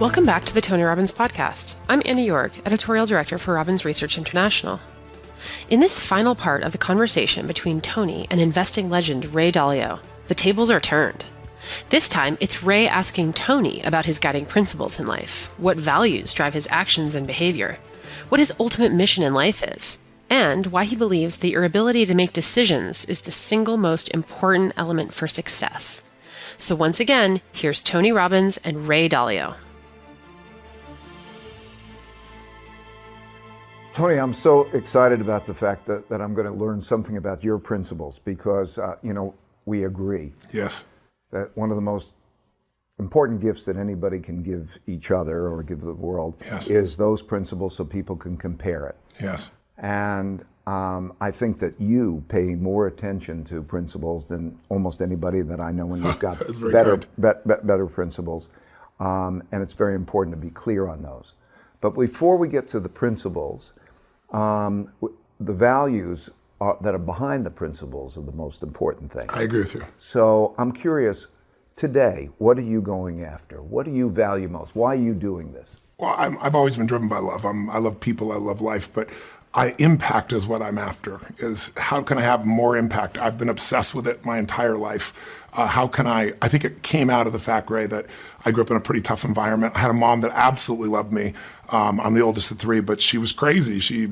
Welcome back to the Tony Robbins podcast. I'm Annie York, editorial director for Robbins Research International. In this final part of the conversation between Tony and investing legend Ray Dalio, the tables are turned. This time, it's Ray asking Tony about his guiding principles in life, what values drive his actions and behavior, what his ultimate mission in life is, and why he believes that your ability to make decisions is the single most important element for success. So once again, here's Tony Robbins and Ray Dalio. Tony, I'm so excited about the fact that I'm going to learn something about your principles because, we agree. Yes. That one of the most important gifts that anybody can give each other or give the world is those principles so people can compare it. Yes. And I think that you pay more attention to principles than almost anybody that I know, and you've got better principles. And it's very important to be clear on those. But before we get to the principles, the values that are behind the principles are the most important thing. I agree with you. So I'm curious, today, what are you going after? What do you value most? Why are you doing this? Well, I've always been driven by love. I love people, I love life, but impact is what I'm after, is how can I have more impact? I've been obsessed with it my entire life. How can I think it came out of the fact, Ray, that I grew up in a pretty tough environment. I had a mom that absolutely loved me. I'm the oldest of three, but she was crazy. She,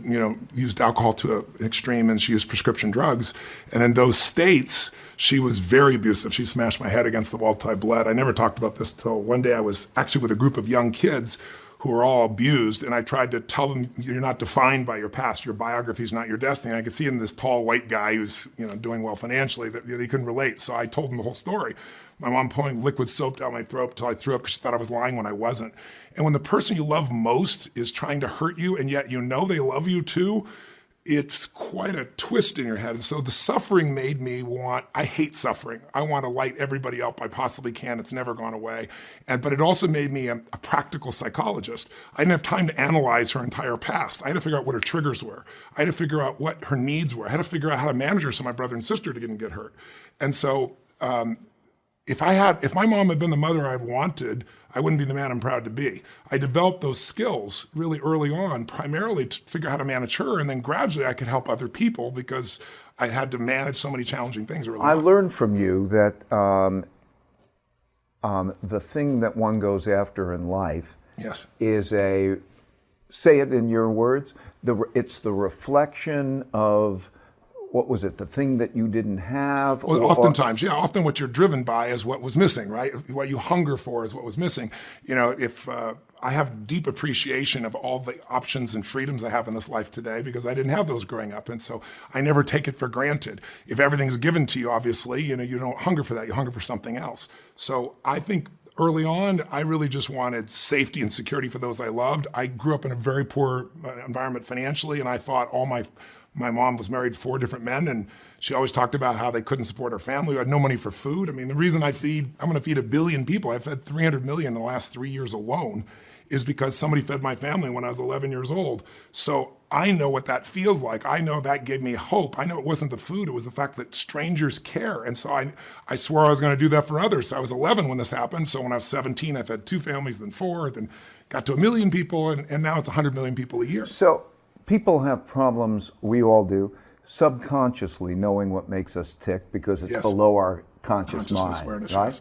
used alcohol to an extreme, and she used prescription drugs. And in those states, she was very abusive. She smashed my head against the wall till I bled. I never talked about this till one day I was actually with a group of young kids who were all abused, and I tried to tell them, you're not defined by your past. Your biography is not your destiny. And I could see in this tall white guy who's doing well financially that he couldn't relate. So I told him the whole story. My mom pouring liquid soap down my throat until I threw up because she thought I was lying when I wasn't. And when the person you love most is trying to hurt you, and yet they love you too, it's quite a twist in your head. And so the suffering made me I hate suffering. I want to light everybody up I possibly can. It's never gone away. But it also made me a practical psychologist. I didn't have time to analyze her entire past. I had to figure out what her triggers were. I had to figure out what her needs were. I had to figure out how to manage her so my brother and sister didn't get hurt. And so if my mom had been the mother I wanted, I wouldn't be the man I'm proud to be. I developed those skills really early on, primarily to figure out how to manage her, and then gradually I could help other people because I had to manage so many challenging things early on. I learned from you that the thing that one goes after in life is say it in your words, it's the reflection of, what was it, the thing that you didn't have? Well, oftentimes, often what you're driven by is what was missing, right? What you hunger for is what was missing. If I have deep appreciation of all the options and freedoms I have in this life today because I didn't have those growing up. And so I never take it for granted. If everything's given to you, obviously, you don't hunger for that, you hunger for something else. So I think early on, I really just wanted safety and security for those I loved. I grew up in a very poor environment financially, and I thought my mom was married to 4 different men, and she always talked about how they couldn't support her family. I had no money for food. I mean, the reason I'm going to feed 1 billion people, I fed 300 million in the last 3 years alone, is because somebody fed my family when I was 11 years old. So I know what that feels like. I know that gave me hope. I know it wasn't the food, it was the fact that strangers care. And so I swore I was going to do that for others. So I was 11 when this happened. So when I was 17, I fed 2 families, then 4, then got to 1 million people, and now it's 100 million people a year. So people have problems, we all do, subconsciously knowing what makes us tick because it's below our conscious mind, awareness, right? Yes.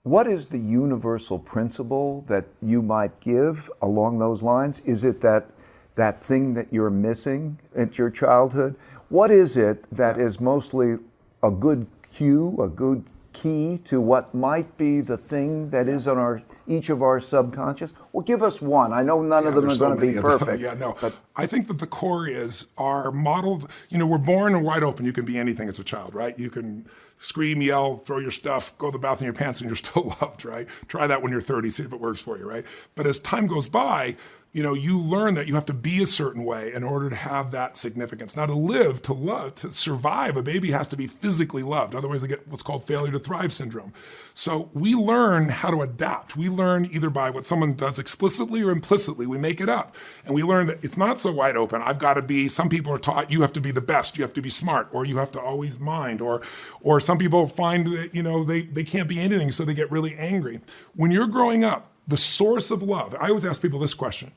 What is the universal principle that you might give along those lines? Is it that thing that you're missing at your childhood? What is it that is mostly a good cue, a good key to what might be the thing that is on each of our subconscious? Well, give us one. I know none of them are going to be perfect. But I think that the core is our model. We're born and wide open. You can be anything as a child, right? You can scream, yell, throw your stuff, go to the bathroom in your pants, and you're still loved, right? Try that when you're 30, see if it works for you, right? But as time goes by, you learn that you have to be a certain way in order to have that significance. Now, to live, to love, to survive, a baby has to be physically loved. Otherwise, they get what's called failure to thrive syndrome. So we learn how to adapt. We learn either by what someone does explicitly or implicitly. We make it up. And we learn that it's not so wide open. Some people are taught you have to be the best, you have to be smart, or you have to always mind, or some people find that, they can't be anything, so they get really angry. When you're growing up, the source of love. I always ask people this question.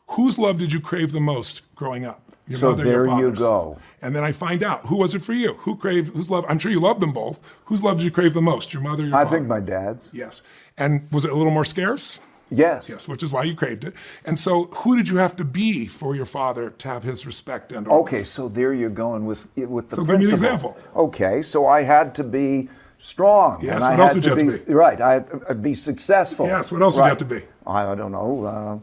Whose love did you crave the most growing up? Your So mother, there your you father's. go. And then I find out, who was it for you? Whose love? I'm sure you loved them both. Whose love did you crave the most? Your mother, your I father? think my dad's. Yes. And was it a little more scarce? Yes. Yes, which is why you craved it. And so who did you have to be for your father to have his respect and Okay, so there you're going with the So give me an principles. example. Okay, so I had to be strong. Yes, and what I else had did you have to be? Right, I'd be successful. Yes, what else did you have to be? I don't know.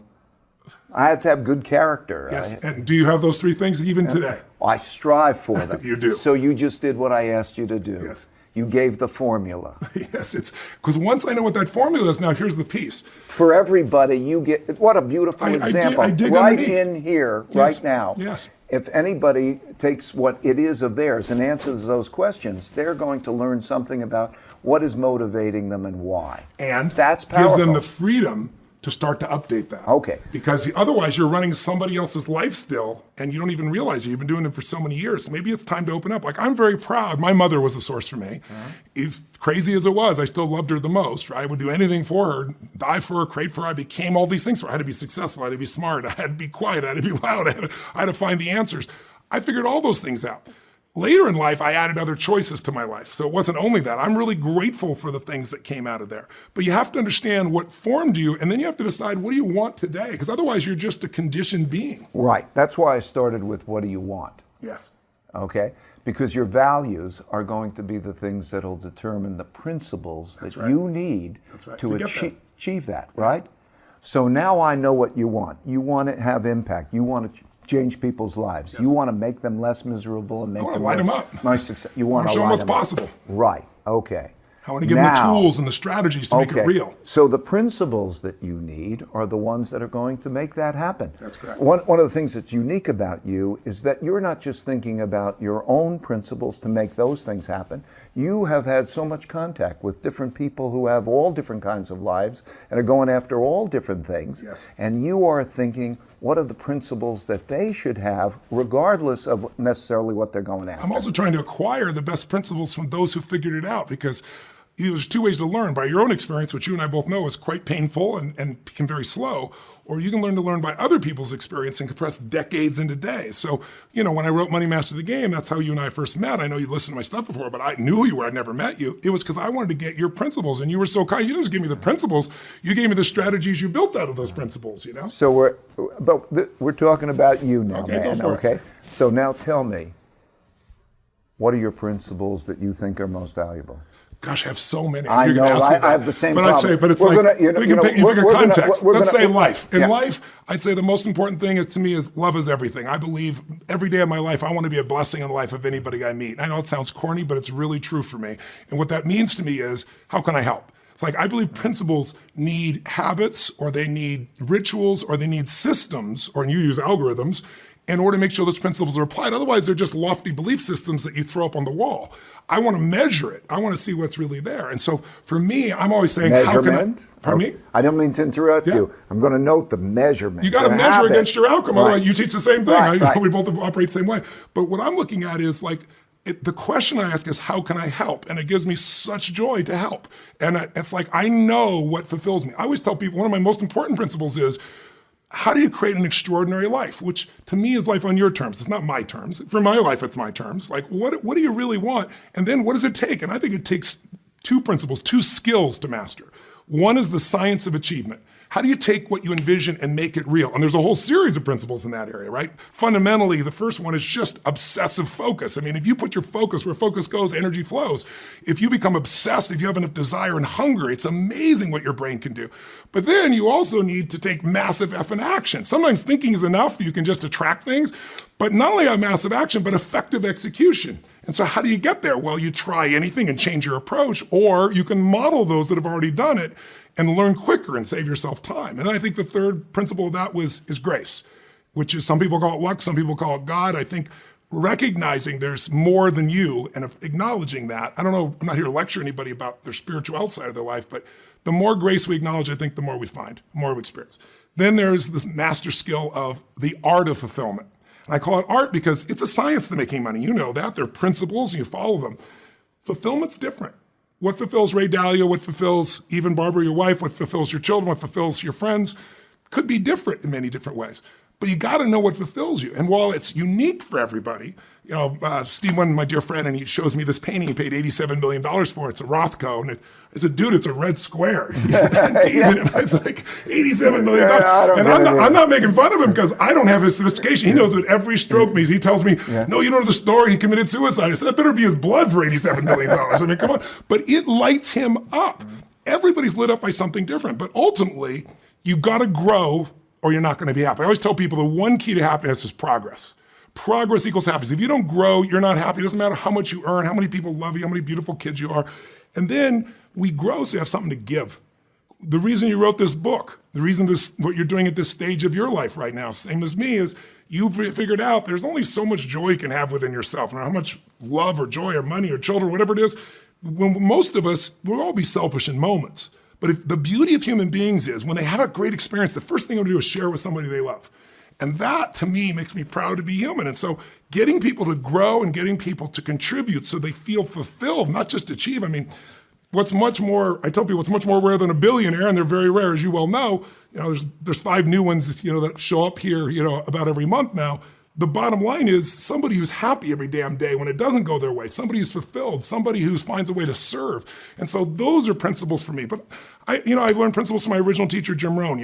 I had to have good character. Yes, and do you have those three things even today? I strive for them. You do. So you just did what I asked you to do. Yes. You gave the formula. Yes, it's because once I know what that formula is, now here's the piece. For everybody, you get, what a beautiful example. I dig right underneath. in here, Yes, right now. yes. If anybody takes what it is of theirs and answers those questions, they're going to learn something about what is motivating them and why. And that's gives powerful. them the freedom to start to update that. Okay. Because otherwise you're running somebody else's life still and you don't even realize it. You've been doing it for so many years. Maybe it's time to open up. Like, I'm very proud. My mother was a source for me. As crazy as it was, I still loved her the most. I would do anything for her, die for her, crave for her. I became all these things for her. I had to be successful. I had to be smart. I had to be quiet. I had to be loud. I had to find the answers. I figured all those things out. Later in life, I added other choices to my life. So it wasn't only that. I'm really grateful for the things that came out of there. But you have to understand what formed you, and then you have to decide, what do you want today? Because otherwise, you're just a conditioned being. Right. That's why I started with what do you want? Yes. Okay? Because your values are going to be the things that will determine the principles That's that right. you need That's right. to To get there. achieve that, right? So now I know what you want. You want to have impact. You want to change people's lives. Yes. You want to make them less miserable and make want to them light them up. more success. You want to show them light what's them up. possible. Right. Okay. I want to give them the tools and the strategies to make it real. So the principles that you need are the ones that are going to make that happen. That's correct. One of the things that's unique about you is that you're not just thinking about your own principles to make those things happen. You have had so much contact with different people who have all different kinds of lives and are going after all different things. Yes. And you are thinking, what are the principles that they should have, regardless of necessarily what they're going after? I'm also trying to acquire the best principles from those who figured it out, because there's two ways to learn: by your own experience, which you and I both know is quite painful and can be very slow, or you can learn by other people's experience and compress decades into days. So, when I wrote Money Master the Game, that's how you and I first met. I know you listened to my stuff before, but I knew who you were. I'd never met you. It was because I wanted to get your principles, and you were so kind. You didn't just give me the principles; you gave me the strategies you built out of those principles. So we're talking about you now, Okay, man. go for it. Okay. So now tell me, what are your principles that you think are most valuable? Gosh, I have so many. I You're gonna know, ask me that. I have the same but problem. I'd say, but it's We're like, gonna- you we know, can pick we're a gonna- context. we're Let's gonna- say life. In yeah. life, I'd say the most important thing is, to me, is love is everything. I believe every day of my life, I want to be a blessing in the life of anybody I meet. I know it sounds corny, but it's really true for me. And what that means to me is, how can I help? It's like, I believe principles need habits, or they need rituals, or they need systems, or you use algorithms, in order to make sure those principles are applied. Otherwise, they're just lofty belief systems that you throw up on the wall. I want to measure it. I want to see what's really there. And so for me, I'm always saying, Measurement? Pardon me? I don't mean to interrupt Yeah. you. I'm going to note the measurement. You got to the measure habit. against your outcome. Right. Otherwise, you teach the same thing. Right. We both operate the same way. But what I'm looking at is the question I ask is, how can I help? And it gives me such joy to help. And it's like, I know what fulfills me. I always tell people, one of my most important principles is, how do you create an extraordinary life? Which to me is life on your terms. It's not my terms. For my life, it's my terms. Like, what do you really want? And then what does it take? And I think it takes two principles, two skills to master. One is the science of achievement. How do you take what you envision and make it real? And there's a whole series of principles in that area, right? Fundamentally, the first one is just obsessive focus. I mean, if you put your focus where focus goes, energy flows. If you become obsessed, if you have enough desire and hunger, it's amazing what your brain can do. But then you also need to take massive effing action. Sometimes thinking is enough. You can just attract things. But not only have massive action, but effective execution. And so how do you get there? Well, you try anything and change your approach, or you can model those that have already done it and learn quicker and save yourself time. And I think the third principle of that is grace, which is, some people call it luck, some people call it God. I think recognizing there's more than you and acknowledging that. I don't know, I'm not here to lecture anybody about their spiritual outside of their life, but the more grace we acknowledge, I think the more we find, the more we experience. Then there's the master skill of the art of fulfillment. And I call it art because it's a science to making money. You know that. There are principles and you follow them. Fulfillment's different. what fulfills Ray Dalio, what fulfills even Barbara, your wife, what fulfills your children, what fulfills your friends, could be different in many different ways. But you got to know what fulfills you. And while it's unique for everybody, Steve, my dear friend, and he shows me this painting he paid $87 million for. It's a Rothko. And I said, dude, it's a red square. Teasing him. I was like, $87 million. I'm not making fun of him because I don't have his sophistication. He knows what every stroke means. He tells me, no, you know the story, he committed suicide. I said, that better be his blood for $87 million. I mean, come on. But it lights him up. Everybody's lit up by something different. But ultimately, you've got to grow or you're not going to be happy. I always tell people the one key to happiness is progress. Progress equals happiness. If you don't grow, you're not happy. It doesn't matter how much you earn, how many people love you, how many beautiful kids you are. And then we grow so you have something to give. The reason you wrote this book, the reason what you're doing at this stage of your life right now, same as me, is you've figured out there's only so much joy you can have within yourself, and how much love or joy or money or children, whatever it is. When most of us, we'll all be selfish in moments. But if the beauty of human beings is when they have a great experience, the first thing they'll do is share with somebody they love. And that, to me, makes me proud to be human. And so getting people to grow and getting people to contribute so they feel fulfilled, not just achieve. I mean, I tell people what's much more rare than a billionaire, and they're very rare, as you well know. There's 5 new ones, that show up here, about every month now. The bottom line is somebody who's happy every damn day when it doesn't go their way, somebody who's fulfilled, somebody who finds a way to serve. And so those are principles for me. But I've learned principles from my original teacher, Jim Rohn.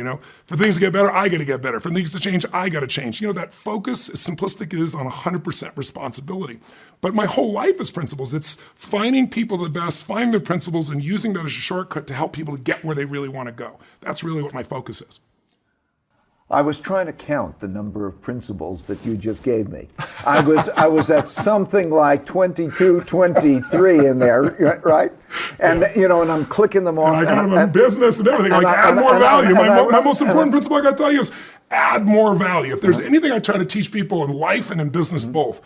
For things to get better, I got to get better. For things to change, I got to change. That focus, as simplistic it is, on 100% responsibility. But my whole life is principles. It's finding people the best, finding their principles, and using that as a shortcut to help people to get where they really want to go. That's really what my focus is. I was trying to count the number of principles that you just gave me. I was at something like 22, 23 in there, right? And and I'm clicking them off. And I got them in business and everything. Add more value. My most important principle I got to tell you is add more value. If there's anything I try to teach people in life and in business both,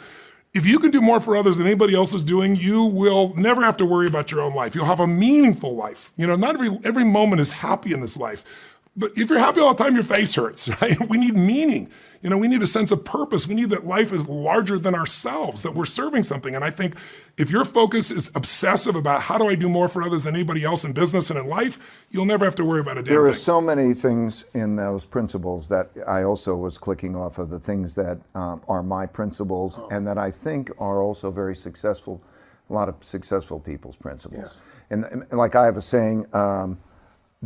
if you can do more for others than anybody else is doing, you will never have to worry about your own life. You'll have a meaningful life. Not every moment is happy in this life. But if you're happy all the time, your face hurts, right? We need meaning. We need a sense of purpose. We need that life is larger than ourselves, that we're serving something. And I think if your focus is obsessive about how do I do more for others than anybody else in business and in life, you'll never have to worry about a damn thing. There are so many things in those principles that I also was clicking off of the things that are my principles and that I think are also very successful, a lot of successful people's principles. Yes. And like I have a saying,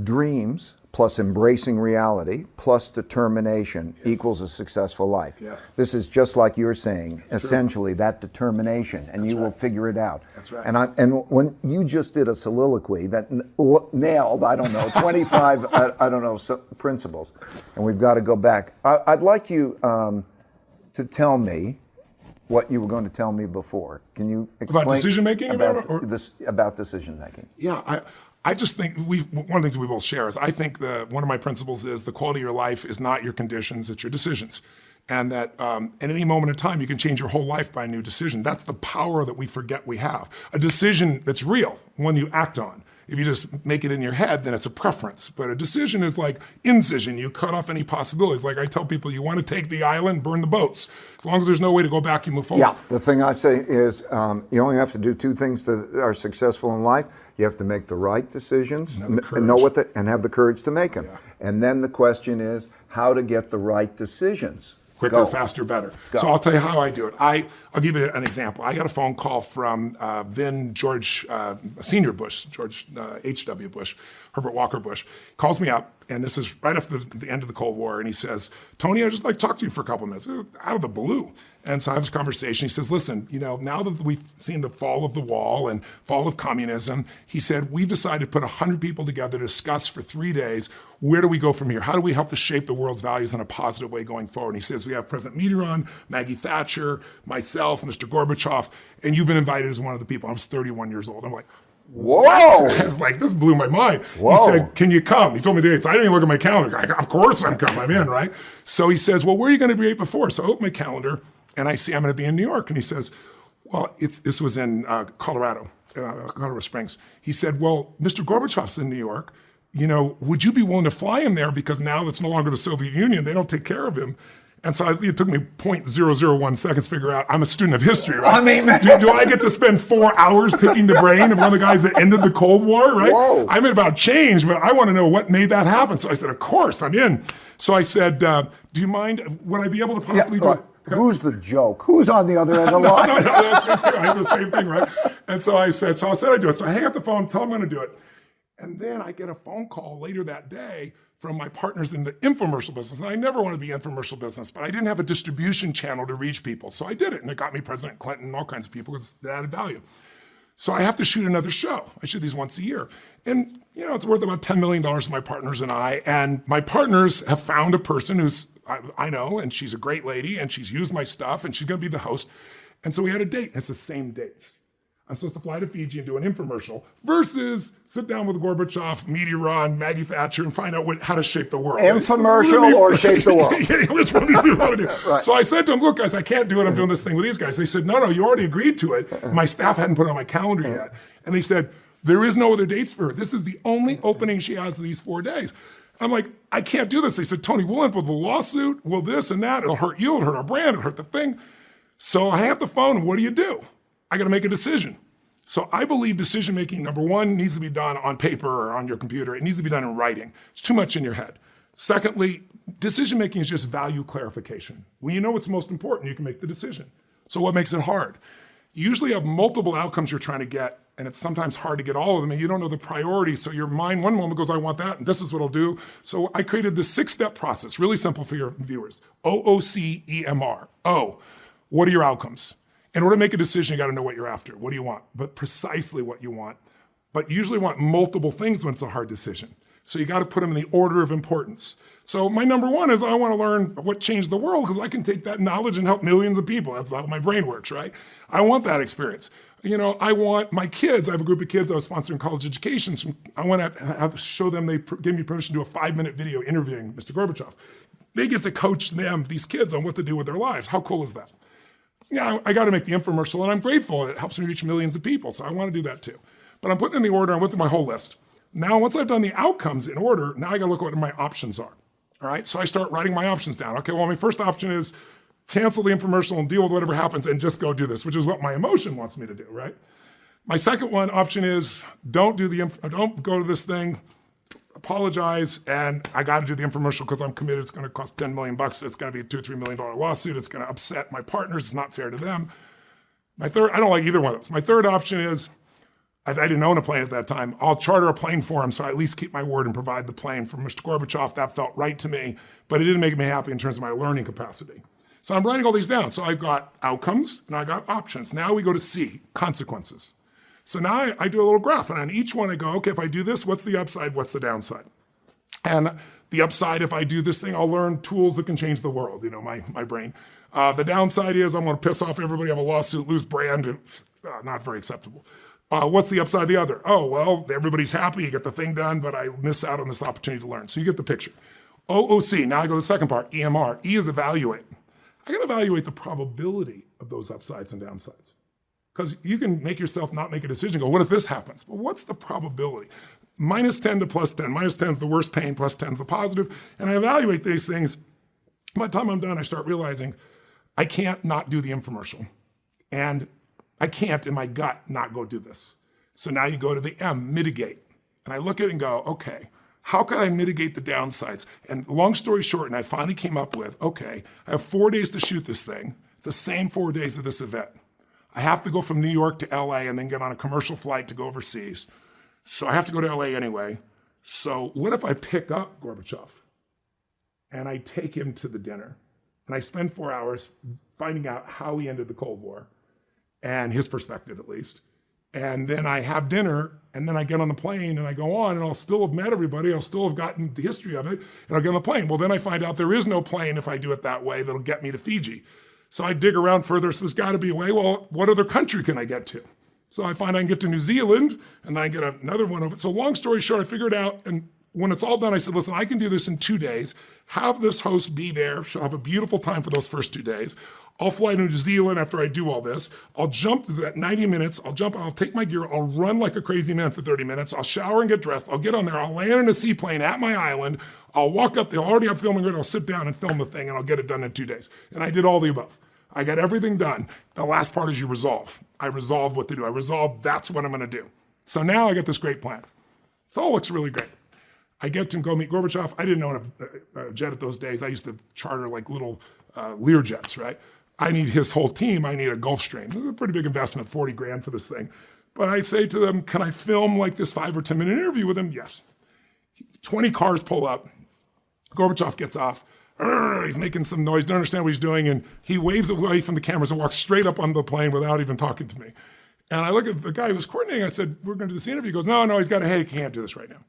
dreams plus embracing reality plus determination equals a successful life. Yes. This is just like you're saying, That's essentially true. That determination, and you will figure it out. That's right. And when you just did a soliloquy that nailed, 25, principles, and we've got to go back. I'd like you to tell me what you were going to tell me before. Can you explain about decision making? About decision making? Yeah, I just think one of the things we both share is I think one of my principles is the quality of your life is not your conditions, it's your decisions. And that at any moment in time, you can change your whole life by a new decision. That's the power that we forget we have. A decision that's real, one you act on. If you just make it in your head, then it's a preference. But a decision is like incision. You cut off any possibilities. Like I tell people, you want to take the island, burn the boats. As long as there's no way to go back, you move forward. Yeah, the thing I'd say is you only have to do 2 things that are successful in life. You have to make the right decisions and have the courage to make them. Yeah. And then the question is how to get the right decisions. Quicker, faster, better. Go. So I'll tell you how I do it. I'll give you an example. I got a phone call from then George Senior Bush, George H.W. Bush, Herbert Walker Bush, calls me up, and this is right after the end of the Cold War, and he says, Tony, I'd just like to talk to you for a couple of minutes, out of the blue. And so I have this conversation. He says, listen, now that we've seen the fall of the wall and fall of communism, he said, we've decided to put 100 people together to discuss for 3 days, where do we go from here? How do we help to shape the world's values in a positive way going forward? And he says, we have President Mitterrand, Maggie Thatcher, myself, Mr. Gorbachev, and you've been invited as one of the people. I was 31 years old. I'm like, whoa! I was like, this blew my mind. Whoa. He said, can you come? He told me dates. I didn't even look at my calendar. Of course I'm coming. I'm in, right? So he says, well, where are you going to be before? So I open my calendar, and I see I'm going to be in New York. And he says, well, this was in Colorado Springs. He said, well, Mr. Gorbachev's in New York. Would you be willing to fly him there? Because now it's no longer the Soviet Union. They don't take care of him. And so it took me 0.001 seconds to figure out I'm a student of history, right? I mean, do I get to spend 4 hours picking the brain of one of the guys that ended the Cold War, right? Whoa. I'm about change, but I want to know what made that happen. So I said, of course, I'm in. So I said, do you mind, would I be able to possibly do it? Who's the joke? Who's on the other end of the line? No, I had the same thing, right? And so I said I do it. So I hang up the phone, tell them I'm going to do it. And then I get a phone call later that day from my partners in the infomercial business. And I never wanted to be infomercial business, but I didn't have a distribution channel to reach people. So I did it, and it got me President Clinton and all kinds of people because it added value. So I have to shoot another show. I shoot these once a year. And it's worth about $10 million to my partners and I. And my partners have found a person who's, I know, and she's a great lady, and she's used my stuff, and she's going to be the host. And so we had a date. It's the same date. I'm supposed to fly to Fiji and do an infomercial versus sit down with Gorbachev, Mitterrand, Maggie Thatcher, and find out how to shape the world. Infomercial or shape the world? Which one do you want to do? Right. So I said to them, look, guys, I can't do it. I'm doing this thing with these guys. They said, no, you already agreed to it. My staff hadn't put it on my calendar yet. And they said, there is no other dates for her. This is the only opening she has these 4 days. I'm like, I can't do this. They said, Tony, we'll end up with a lawsuit. Will this and that. It'll hurt you. It'll hurt our brand. It'll hurt the thing. So I have the phone. And what do? I got to make a decision. So I believe decision-making, number one, needs to be done on paper or on your computer. It needs to be done in writing. It's too much in your head. Secondly, decision-making is just value clarification. When you know what's most important, you can make the decision. So what makes it hard? You usually have multiple outcomes you're trying to get, and it's sometimes hard to get all of them, and you don't know the priorities. So your mind one moment goes, I want that, and this is what I'll do. So I created this 6-step process, really simple for your viewers. OOCEMR. O, what are your outcomes? In order to make a decision, you got to know what you're after. What do you want? But precisely what you want. But you usually want multiple things when it's a hard decision. So you got to put them in the order of importance. So my number one is I want to learn what changed the world because I can take that knowledge and help millions of people. That's how my brain works, right? I want that experience. I want my kids. I have a group of kids I was sponsoring college educations. I want to show them, they give me permission to do a 5-minute video interviewing Mr. Gorbachev. They get to coach them, these kids, on what to do with their lives. How cool is that? I got to make the infomercial, and I'm grateful. It helps me reach millions of people, so I want to do that too. But I'm putting in the order. I went through my whole list. Now, once I've done the outcomes in order, now I got to look at what my options are. All right, so I start writing my options down. Okay, well, my first option is cancel the infomercial and deal with whatever happens and just go do this, which is what my emotion wants me to do, right? My second option is don't go to this thing, apologize, and I got to do the infomercial because I'm committed. It's going to cost $10 million. It's going to be a $2 or $3 million lawsuit. It's going to upset my partners. It's not fair to them. I don't like either one of those. My third option is I didn't own a plane at that time. I'll charter a plane for him so I at least keep my word and provide the plane for Mr. Gorbachev. That felt right to me, but it didn't make me happy in terms of my learning capacity. So I'm writing all these down. So I've got outcomes and I got options. Now we go to C, consequences. So now I do a little graph, and on each one I go, okay, if I do this, what's the upside, what's the downside? And the upside, if I do this thing, I'll learn tools that can change the world, my brain. The downside is I'm gonna piss off everybody, have a lawsuit, lose brand, not very acceptable. What's the upside of the other? Oh, well, everybody's happy, you get the thing done, but I miss out on this opportunity to learn. So you get the picture. OOC, now I go to the second part, EMR. E is evaluate. I gotta evaluate the probability of those upsides and downsides. Because you can make yourself not make a decision, go, what if this happens? But what's the probability? -10 to +10. -10 is the worst pain, +10 is the positive. And I evaluate these things. By the time I'm done, I start realizing I can't not do the infomercial. And I can't, in my gut, not go do this. So now you go to the M, mitigate. And I look at it and go, okay, how can I mitigate the downsides? And long story short, and I finally came up with, okay, I have 4 days to shoot this thing. It's the same 4 days of this event. I have to go from New York to LA and then get on a commercial flight to go overseas. So I have to go to LA anyway. So what if I pick up Gorbachev and I take him to the dinner and I spend 4 hours finding out how he ended the Cold War and his perspective at least. And then I have dinner and then I get on the plane and I go on and I'll still have met everybody. I'll still have gotten the history of it and I'll get on the plane. Well, then I find out there is no plane if I do it that way that'll get me to Fiji. So I dig around further, so there's gotta be a way, well, what other country can I get to? So I find I can get to New Zealand, and then I get another one of it. So long story short, I figured out, and when it's all done, I said, listen, I can do this in 2 days. Have this host be there. She'll have a beautiful time for those first 2 days. I'll fly to New Zealand after I do all this. I'll jump to that 90 minutes. I'll take my gear. I'll run like a crazy man for 30 minutes. I'll shower and get dressed. I'll get on there. I'll land in a seaplane at my island. I'll walk up. They'll already have filming ready. I'll sit down and film the thing, and I'll get it done in 2 days. And I did all the above. I got everything done. The last part is you resolve. I resolve what to do. I resolve that's what I'm going to do. So now I got this great plan. It all looks really great. I get to go meet Gorbachev. I didn't own a jet at those days. I used to charter like little Lear jets, right? I need his whole team. I need a Gulfstream. It was a pretty big investment, 40 grand for this thing. But I say to them, can I film like this 5 or 10 minute interview with him? Yes. 20 cars pull up. Gorbachev gets off. He's making some noise, don't understand what he's doing, and he waves away from the cameras and walks straight up on the plane without even talking to me. And I look at the guy who was coordinating, I said, we're going to do this interview. He goes, no, he's got a headache, he can't do this right now.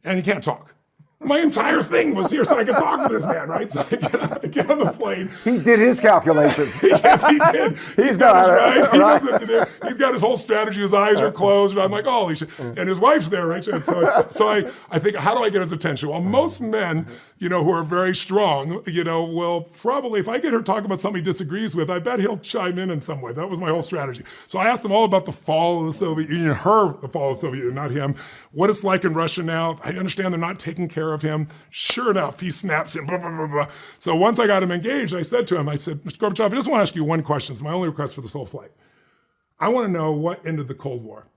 And he can't talk. My entire thing was here so I could talk to this man, right? So I get on the plane. He did his calculations. Yes, he did. He's got it. Right? He knows what to do. He's got his whole strategy. His eyes are closed. And I'm like, holy shit. And his wife's there, right? So I think, how do I get his attention? Well, most men, who are very strong, will probably, if I get her talking about something he disagrees with, I bet he'll chime in some way. That was my whole strategy. So I asked them all about the fall of the Soviet Union, the fall of the Soviet Union, not him. What it's like in Russia now. I understand they're not taking care of him. Sure enough, he snaps in, blah, blah, blah, blah. So once I got him engaged, I said to him, Mr. Gorbachev, I just want to ask you one question. It's my only request for this whole flight. I want to know what ended the Cold War.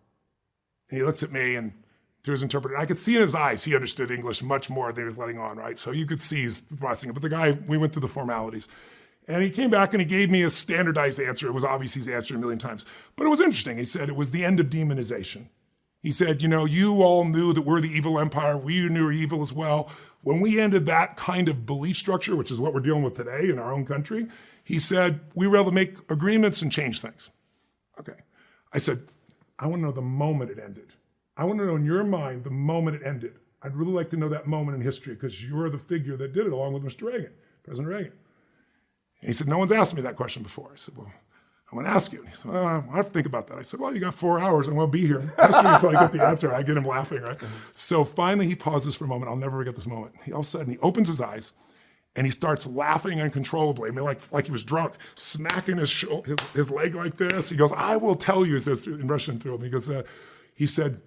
And he looks at me and through his interpreter, I could see in his eyes, he understood English much more than he was letting on, right? So you could see he's processing it. But the guy, we went through the formalities. And he came back and he gave me a standardized answer. It was obvious he's answered a million times. But it was interesting. He said it was the end of demonization. He said, you all knew that we're the evil empire. We knew we're evil as well. When we ended that kind of belief structure, which is what we're dealing with today in our own country, he said, we were able to make agreements and change things. Okay. I said, I want to know the moment it ended. I want to know in your mind the moment it ended. I'd really like to know that moment in history because you're the figure that did it along with Mr. Reagan, President Reagan. And he said, no one's asked me that question before. I said, well, I want to ask you. And he said, I have to think about that. I said, well, you got 4 hours. I'm going to be here until I get the answer. I get him laughing, right? So finally he pauses for a moment. I'll never forget this moment. All of a sudden he opens his eyes and he starts laughing uncontrollably. I mean, like he was drunk, smacking his leg like this. He goes, I will tell you, he says in Russian through him. He said,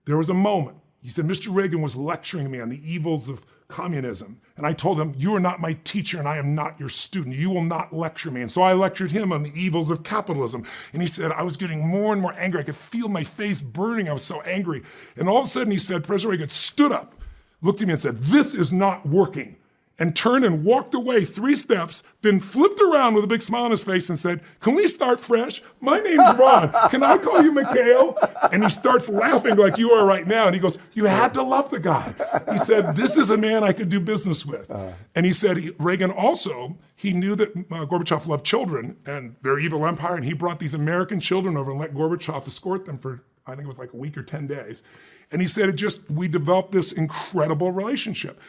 there was a moment. He said, Mr. Reagan was lecturing me on the evils of communism. And I told him, you are not my teacher and I am not your student. You will not lecture me. And so I lectured him on the evils of capitalism. And he said, I was getting more and more angry. I could feel my face burning. I was so angry. And all of a sudden he said, President Reagan stood up, looked at me and said, this is not working. And turned and walked away 3 steps, then flipped around with a big smile on his face and said, can we start fresh? My name's Ron. Can I call you Mikhail? And he starts laughing like you are right now. And he goes, you had to love the guy. He said, this is a man I could do business with. And he said, Reagan also, he knew that Gorbachev loved children and their evil empire. And he brought these American children over and let Gorbachev escort them for, I think it was like a week or 10 days. And he said, we developed this incredible relationship.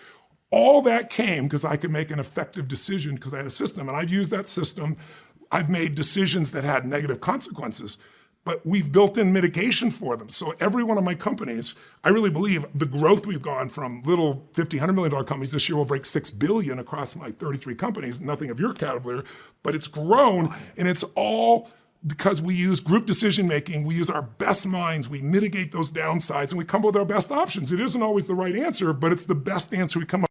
All that came because I could make an effective decision because I had a system. And I've used that system. I've made decisions that had negative consequences, but we've built in mitigation for them. So every one of my companies, I really believe the growth we've gone from little $50, $100 million companies this year will break $6 billion across my 33 companies, nothing of your caliber, but it's grown and it's all because we use group decision-making, we use our best minds, we mitigate those downsides, and we come up with our best options. It isn't always the right answer, but it's the best answer we come up.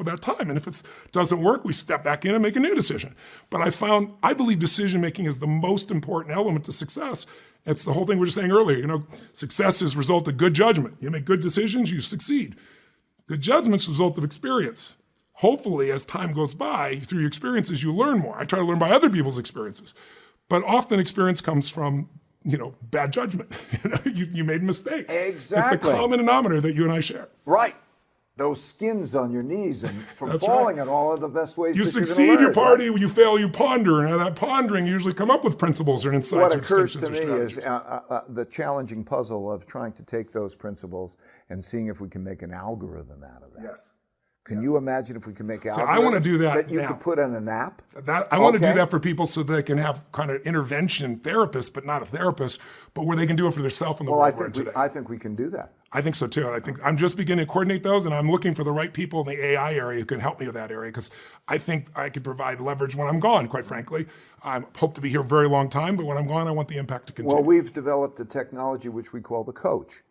that time. And if it doesn't work, we step back in and make a new decision. But I believe decision making is the most important element to success. It's the whole thing we were saying earlier. Success is a result of good judgment. You make good decisions, you succeed. Good judgment's the result of experience. Hopefully, as time goes by, through your experiences, you learn more. I try to learn by other people's experiences. But often experience comes from, bad judgment. You made mistakes. Exactly. It's the common denominator that you and I share. Right. Those skins on your knees and from falling and all of the best ways you that succeed, you're you gonna learn, party, you fail, you ponder. And that pondering you usually come up with principles or insights or distinctions or strategies. What occurs to me is the challenging puzzle of trying to take those principles and seeing if we can make an algorithm out of that. Yes. Can you imagine if we can make an algorithm I want to do that you now. could put in an app? I want to do that for people so they can have kind of intervention therapists, but not a therapist, but where they can do it for themselves in the world we're in today. I think we can do that. I think so too. I think I'm just beginning to coordinate those, and I'm looking for the right people in the AI area who can help me with that area, because I think I could provide leverage when I'm gone, quite frankly. I hope to be here a very long time, but when I'm gone, I want the impact to continue. Well, we've developed a technology which we call the coach.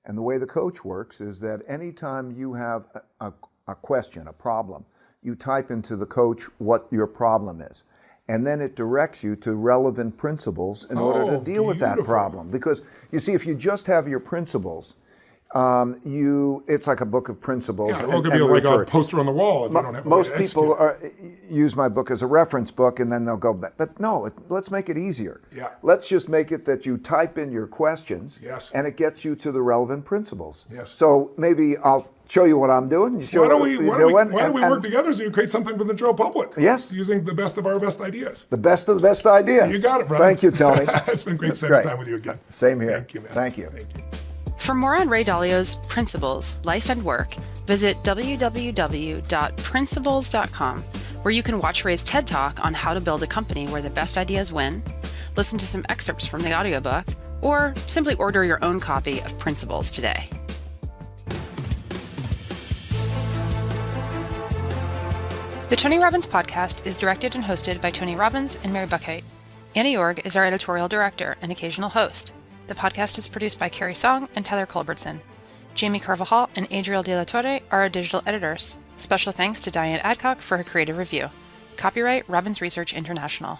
And the way the coach works is that anytime you have a question, a problem, you type into the coach what your problem is. And then it directs you to relevant principles in order to deal with that problem. Because you see, if you just have your principles, it's like a book of principles. Yeah, it could be like a poster on the wall if you don't have most people use my book as a reference book, and then they'll go back. But no, let's make it easier. Yeah. Let's just make it that you type in your questions, yes, and it gets you to the relevant principles. Yes. So maybe I'll show you what I'm doing. You show why don't we work together so you create something for the general public? Yes. Using the best of our best ideas. The best of the best ideas. You got it, brother. Thank you, Tony. It's been great spending time with you again. Same here. Thank you, man. Thank you. Thank you. For more on Ray Dalio's principles, life and work, visit www.principles.com, where you can watch Ray's TED Talk on how to build a company where the best ideas win, listen to some excerpts from the audiobook, or simply order your own copy of Principles today. The Tony Robbins podcast is directed and hosted by Tony Robbins and Mary Buckheit. Annie Org is our editorial director and occasional host. The podcast is produced by Carrie Song and Tyler Culbertson. Jamie Carvajal and Adriel De La Torre are our digital editors. Special thanks to Diane Adcock for her creative review. Copyright Robbins Research International.